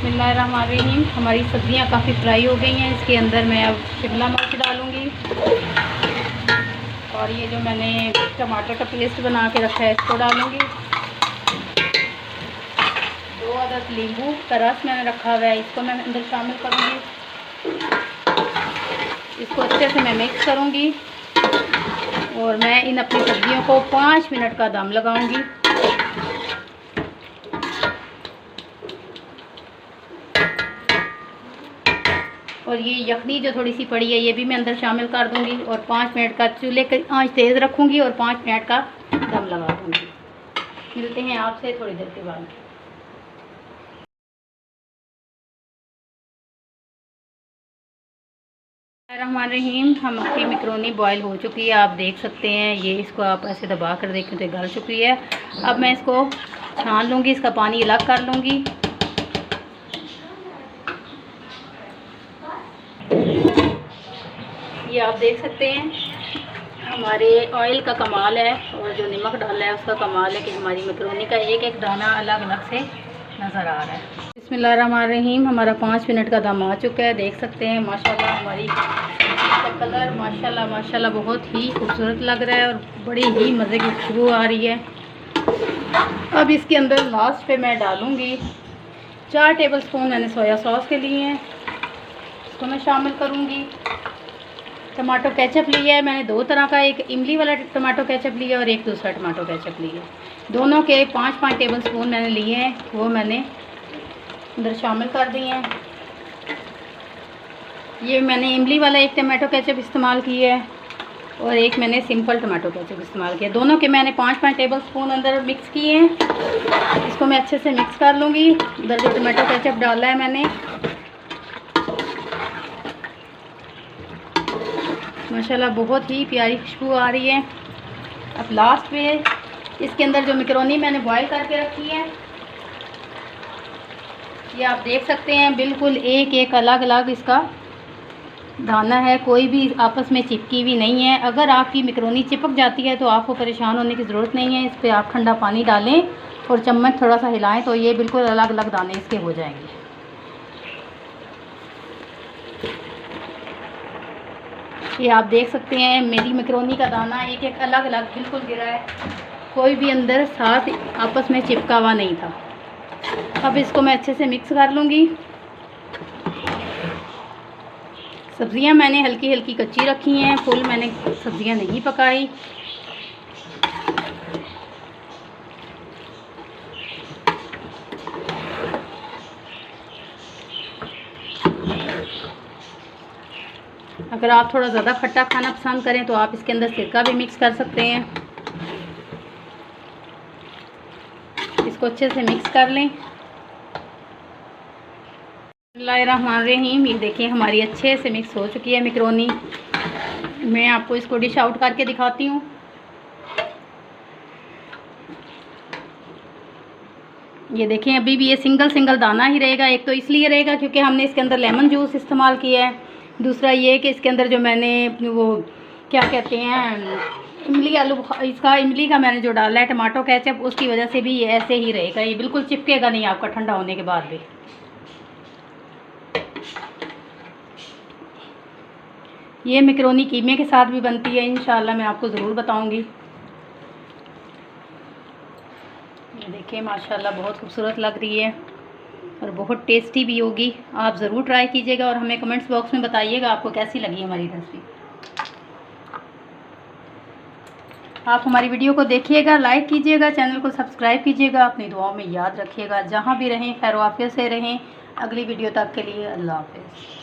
बिस्मिल्लाहिर्रहमानिर्रहीम। हमारी सब्जियां काफ़ी फ्राई हो गई हैं। इसके अंदर मैं अब शिमला मिर्च डालूँगी और ये जो मैंने टमाटर का पेस्ट बना के रखा है इसको डालूँगी। 2 अदद नींबू का रस मैंने रखा हुआ है, इसको मैं अंदर शामिल करूँगी। इसको अच्छे से मैं मिक्स करूँगी और मैं इन अपनी सब्जियों को 5 मिनट का दम लगाऊँगी। और ये यखनी जो थोड़ी सी पड़ी है ये भी मैं अंदर शामिल कर दूंगी और 5 मिनट का चूल्हे की आंच तेज़ रखूंगी और 5 मिनट का दम लगा दूंगी। मिलते हैं आपसे थोड़ी देर के बाद। रहमानिर्रहीम, हमारी मैकरोनी बॉयल हो चुकी है, आप देख सकते हैं। ये इसको आप ऐसे दबा कर देखें तो गल चुकी है। अब मैं इसको छान लूँगी, इसका पानी अलग कर लूँगी। ये आप देख सकते हैं हमारे ऑयल का कमाल है और जो नमक डाला है उसका कमाल है कि हमारी मैकरोनी का एक एक दाना अलग अलग से नज़र आ रहा है। बिस्मिल्लाहिर्रहमानिर्रहीम, हमारा 5 मिनट का दम आ चुका है। देख सकते हैं माशाल्लाह हमारी का कलर माशाल्लाह माशाल्लाह बहुत ही खूबसूरत लग रहा है और बड़ी ही मज़े की खुशबू आ रही है। अब इसके अंदर लास्ट पे मैं डालूँगी 4 टेबलस्पून मैंने सोया सॉस के लिए हैं, इसको मैं शामिल करूँगी। टमाटो केचप लिया है मैंने 2 तरह का, एक इमली वाला टमाटो केचप लिया और एक दूसरा टमाटो केचप लिया। दोनों के 5-5 टेबलस्पून मैंने लिए हैं, वो मैंने अंदर शामिल कर दिए हैं। ये मैंने इमली वाला एक टमाटो केचप इस्तेमाल किया है और एक मैंने सिंपल टमाटो केचप इस्तेमाल किया। दोनों के मैंने 5-5 टेबलस्पून अंदर मिक्स किए हैं। इसको मैं अच्छे से मिक्स कर लूँगी। इधर जो टमाटो केचप डाला है मैंने, माशाल्लाह बहुत ही प्यारी खुशबू आ रही है। अब लास्ट में इसके अंदर जो मैकरोनी मैंने बॉईल करके रखी है ये आप देख सकते हैं, बिल्कुल एक एक अलग अलग इसका दाना है, कोई भी आपस में चिपकी हुई नहीं है। अगर आपकी मैकरोनी चिपक जाती है तो आपको परेशान होने की ज़रूरत नहीं है। इस पर आप ठंडा पानी डालें और चम्मच थोड़ा सा हिलाएं तो ये बिल्कुल अलग अलग दाने इसके हो जाएंगे। ये आप देख सकते हैं मेरी मैकरोनी का दाना एक एक अलग अलग बिल्कुल गिरा है, कोई भी अंदर साथ आपस में चिपका हुआ नहीं था। अब इसको मैं अच्छे से मिक्स कर लूँगी। सब्ज़ियाँ मैंने हल्की हल्की कच्ची रखी हैं, फुल मैंने सब्ज़ियाँ नहीं पकाई। अगर आप थोड़ा ज़्यादा खट्टा खाना पसंद करें तो आप इसके अंदर सिरका भी मिक्स कर सकते हैं। इसको अच्छे से मिक्स कर लें। बिस्मिल्लाहिर्रहमानिर्रहीम, ये देखिए हमारी अच्छे से मिक्स हो चुकी है मैकरोनी। मैं आपको इसको डिश आउट करके दिखाती हूँ। ये देखें अभी भी ये सिंगल दाना ही रहेगा। एक तो इसलिए रहेगा क्योंकि हमने इसके अंदर लेमन जूस इस्तेमाल किया है, दूसरा ये कि इसके अंदर जो मैंने वो क्या कहते हैं इमली आलू इसका इमली का मैंने जो डाला है टमाटो केचप, उसकी वजह से भी ये ऐसे ही रहेगा, ये बिल्कुल चिपकेगा नहीं आपका ठंडा होने के बाद भी। ये मैकरोनी कीमे के साथ भी बनती है, इंशाल्लाह मैं आपको ज़रूर बताऊंगी। ये देखिए माशाल्लाह बहुत खूबसूरत लग रही है और बहुत टेस्टी भी होगी। आप ज़रूर ट्राई कीजिएगा और हमें कमेंट्स बॉक्स में बताइएगा आपको कैसी लगी हमारी रेसिपी। आप हमारी वीडियो को देखिएगा, लाइक कीजिएगा, चैनल को सब्सक्राइब कीजिएगा, अपनी दुआओं में याद रखिएगा। जहाँ भी रहें खैर आफियत से रहें। अगली वीडियो तक के लिए अल्लाह हाफ़िज़।